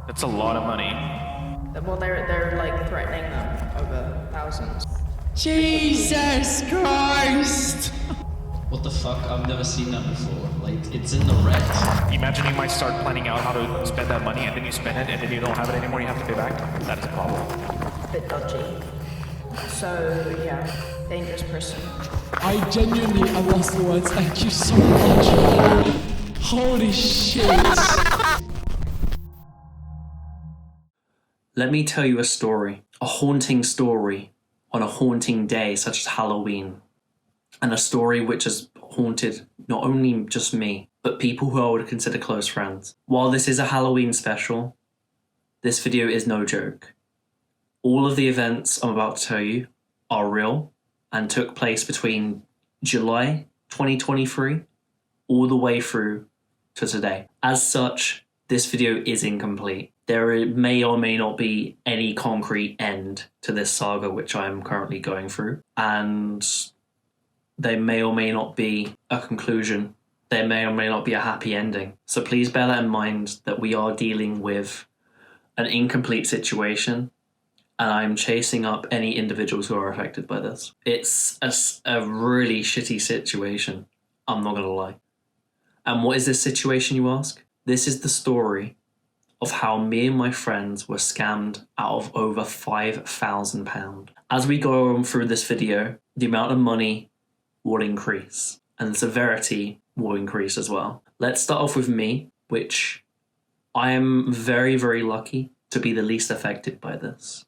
That's a lot of money. Well, they're like threatening them over thousands. Jesus Christ! What the fuck? I've never seen that before. Like, it's in the red. Imagine you might start planning out how to spend that money, and then you spend it, and then you don't have it anymore, you have to pay back. That is a problem. Bit dodgy. So yeah, dangerous person. I genuinely have lost the words. Thank you so much. Holy shit. Let me tell you a story. A haunting story on a haunting day such as Halloween. And a story which has haunted not only just me, but people who I would consider close friends. While this is a Halloween special, this video is no joke. All of the events I'm about to tell you are real and took place between July 2023 all the way through to today. As such, this video is incomplete. There may or may not be any concrete end to this saga which I'm currently going through, and there may or may not be a conclusion. There may or may not be a happy ending. So please bear that in mind, that we are dealing with an incomplete situation, and I'm chasing up any individuals who are affected by this. It's a really shitty situation, I'm not gonna lie. And what is this situation, you ask? This is the story of how me and my friends were scammed out of over £5,000. As we go on through this video, the amount of money will increase and the severity will increase as well. Let's start off with me, which I am very, very lucky to be the least affected by this.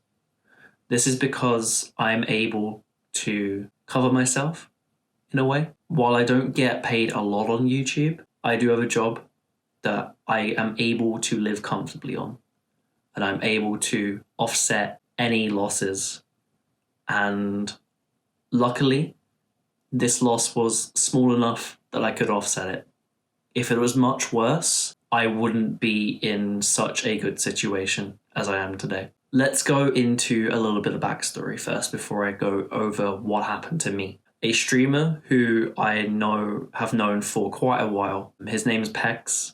This is because I am able to cover myself in a way. While I don't get paid a lot on YouTube, I do have a job that I am able to live comfortably on, and I'm able to offset any losses. And luckily, this loss was small enough that I could offset it. If it was much worse, I wouldn't be in such a good situation as I am today. Let's go into a little bit of backstory first before I go over what happened to me. A streamer who I have known for quite a while, his name's Pex.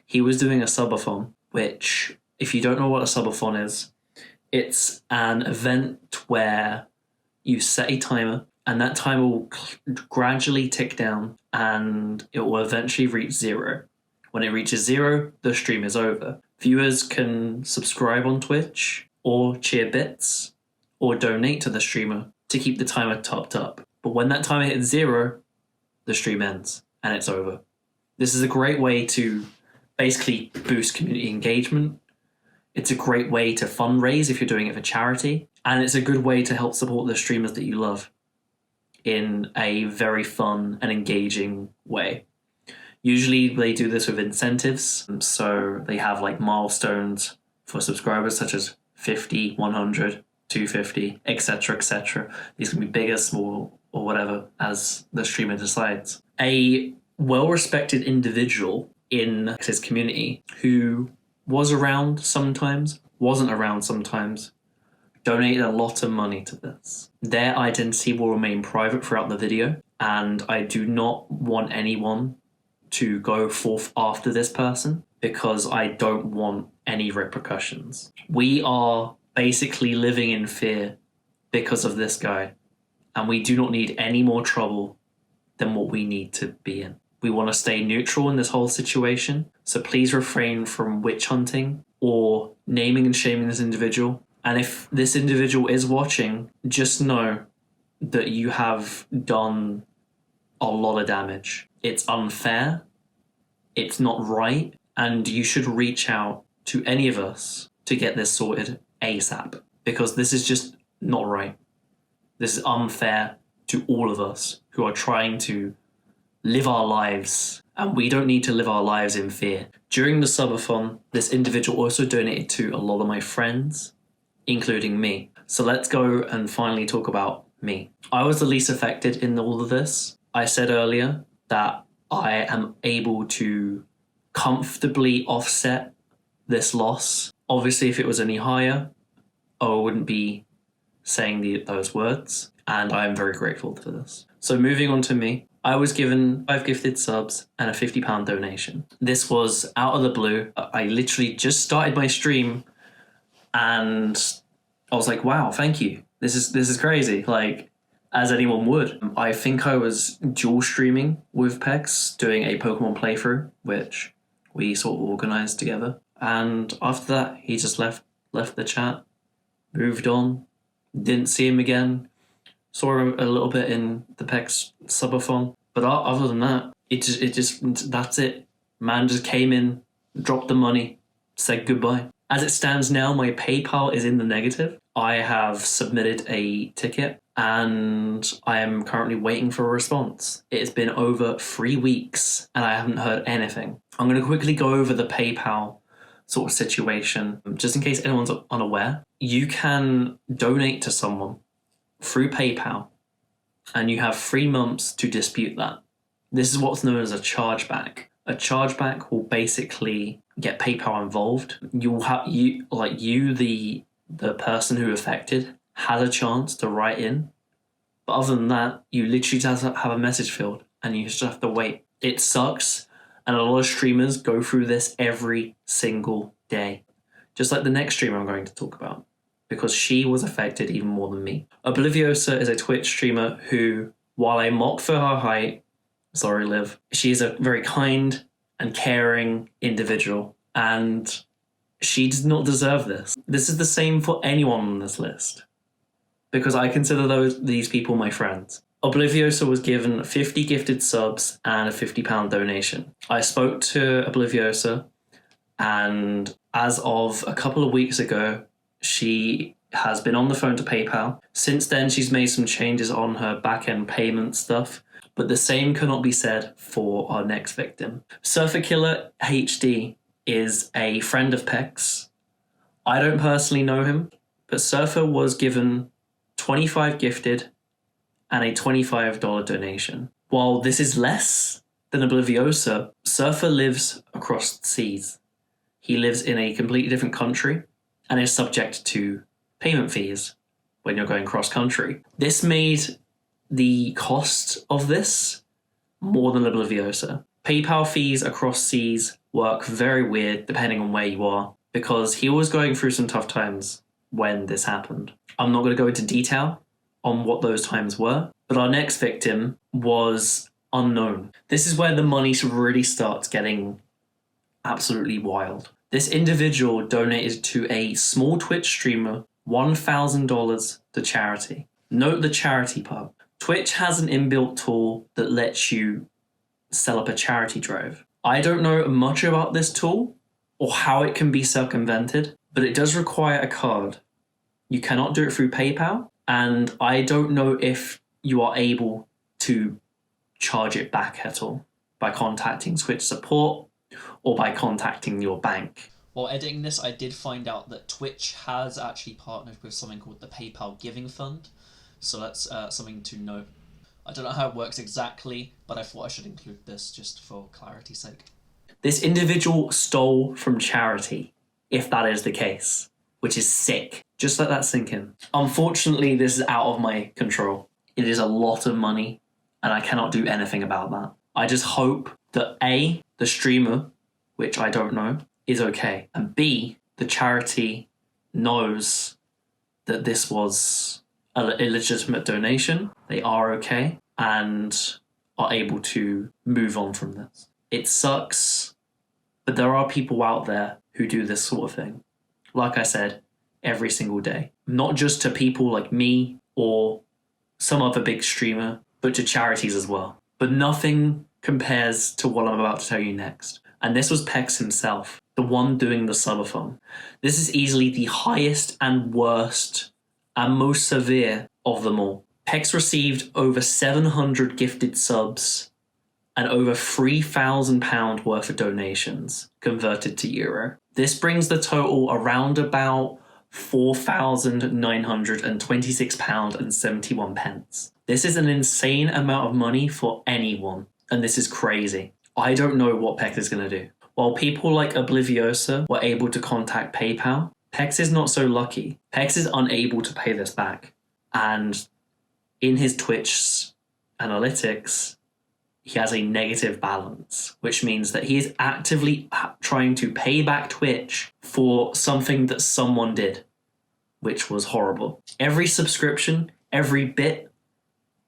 He was doing a subathon, which, if you don't know what a subathon is, it's an event where you set a timer, and that timer will gradually tick down, and it will eventually reach 0. When it reaches 0, the stream is over. Viewers can subscribe on Twitch, or cheer bits, or donate to the streamer to keep the timer topped up. But when that timer hits 0, the stream ends, and it's over. This is a great way to basically boost community engagement. It's a great way to fundraise if you're doing it for charity, and it's a good way to help support the streamers that you love in a very fun and engaging way. Usually they do this with incentives, so they have like milestones for subscribers such as 50, 100, 250, etc, etc. These can be bigger, small, or whatever as the streamer decides. A well-respected individual in his community who was around sometimes, wasn't around sometimes, donated a lot of money to this. Their identity will remain private throughout the video, and I do not want anyone to go forth after this person because I don't want any repercussions. We are basically living in fear because of this guy, and we do not need any more trouble than what we need to be in. We want to stay neutral in this whole situation, so please refrain from witch hunting or naming and shaming this individual. And if this individual is watching, just know that you have done a lot of damage. It's unfair, it's not right, and you should reach out to any of us to get this sorted ASAP, because this is just not right. This is unfair to all of us who are trying to live our lives, and we don't need to live our lives in fear. During the subathon, this individual also donated to a lot of my friends, including me. So let's go and finally talk about me. I was the least affected in all of this. I said earlier that I am able to comfortably offset this loss. Obviously, if it was any higher, I wouldn't be saying those words, and I am very grateful for this. So moving on to me, I was given 5 gifted subs and a £50 donation. This was out of the blue. I literally just started my stream and I was like, wow, thank you. This is crazy. Like, as anyone would. I think I was dual streaming with Pex, doing a Pokemon playthrough, which we sort of organized together. And after that, he just left the chat, moved on, didn't see him again. Saw him a little bit in the Pex subathon, but other than that, it just that's it. Man just came in, dropped the money, said goodbye. As it stands now, my PayPal is in the negative. I have submitted a ticket and I am currently waiting for a response. It has been over 3 weeks and I haven't heard anything. I'm going to quickly go over the PayPal sort of situation, just in case anyone's unaware. You can donate to someone through PayPal, and you have 3 months to dispute that. This is what's known as a chargeback. A chargeback will basically get PayPal involved. You'll have the person who affected has a chance to write in, but other than that, you literally just have a message field, and you just have to wait. It sucks, and a lot of streamers go through this every single day, just like the next streamer I'm going to talk about, because she was affected even more than me. Obliviosa is a Twitch streamer who, while I mock for her height, sorry Liv, she is a very kind and caring individual, and she does not deserve this. This is the same for anyone on this list, because I consider these people my friends. Obliviosa was given 50 gifted subs and a £50 donation. I spoke to Obliviosa, and as of a couple of weeks ago, she has been on the phone to PayPal. Since then, she's made some changes on her back-end payment stuff, but the same cannot be said for our next victim. Surfer Killer HD is a friend of Pex. I don't personally know him, but Surfer was given 25 gifted and a $25 donation. While this is less than Obliviosa, Surfer lives across the seas. He lives in a completely different country and is subject to payment fees when you're going cross-country. This made the cost of this more than Obliviosa. PayPal fees across seas work very weird depending on where you are, because he was going through some tough times when this happened. I'm not going to go into detail on what those times were, but our next victim was unknown. This is where the money really starts getting absolutely wild. This individual donated to a small Twitch streamer $1,000 to charity. Note the charity part. Twitch has an inbuilt tool that lets you set up a charity drive. I don't know much about this tool or how it can be circumvented, but it does require a card. You cannot do it through PayPal, and I don't know if you are able to charge it back at all by contacting Twitch support or by contacting your bank. While editing this, I did find out that Twitch has actually partnered with something called the PayPal Giving Fund, so that's something to note. I don't know how it works exactly, but I thought I should include this just for clarity's sake. This individual stole from charity, if that is the case, which is sick. Just let that sink in. Unfortunately, this is out of my control. It is a lot of money, and I cannot do anything about that. I just hope that A, the streamer, which I don't know, is okay, and B, the charity knows that this was a illegitimate donation, they are okay, and are able to move on from this. It sucks, but there are people out there who do this sort of thing. Like I said, every single day. Not just to people like me or some other big streamer, but to charities as well. But nothing compares to what I'm about to tell you next. And this was Pex himself, the one doing the subathon. This is easily the highest and worst and most severe of them all. Pex received over 700 gifted subs and over £3,000 worth of donations converted to euro. This brings the total around about £4,926.71. This is an insane amount of money for anyone, and this is crazy. I don't know what Pex is going to do. While people like Obliviosa were able to contact PayPal, Pex is not so lucky. Pex is unable to pay this back, and in his Twitch analytics, he has a negative balance, which means that he is actively trying to pay back Twitch for something that someone did, which was horrible. Every subscription, every bit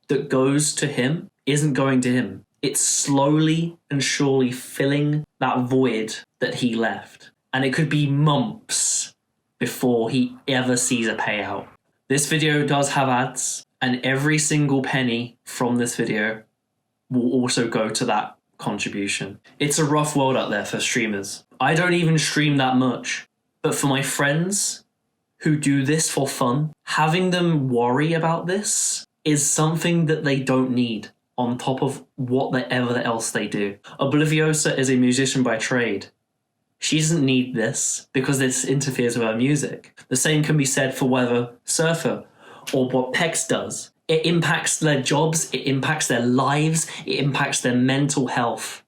that goes to him isn't going to him. It's slowly and surely filling that void that he left. And it could be months before he ever sees a payout. This video does have ads, and every single penny from this video will also go to that contribution. It's a rough world out there for streamers. I don't even stream that much, but for my friends who do this for fun, having them worry about this is something that they don't need on top of whatever else they do. Obliviosa is a musician by trade. She doesn't need this because this interferes with her music. The same can be said for whether Surfer or what Pex does. It impacts their jobs, it impacts their lives, it impacts their mental health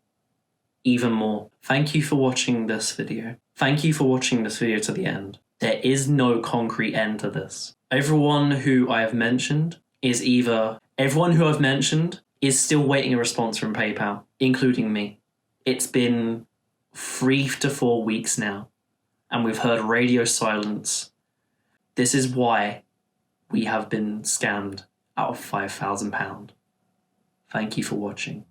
even more. Thank you for watching this video. Thank you for watching this video to the end. There is no concrete end to this. Everyone who I've mentioned is still waiting a response from PayPal, including me. It's been 3 to 4 weeks now, and we've heard radio silence. This is why we have been scammed out of £5,000. Thank you for watching.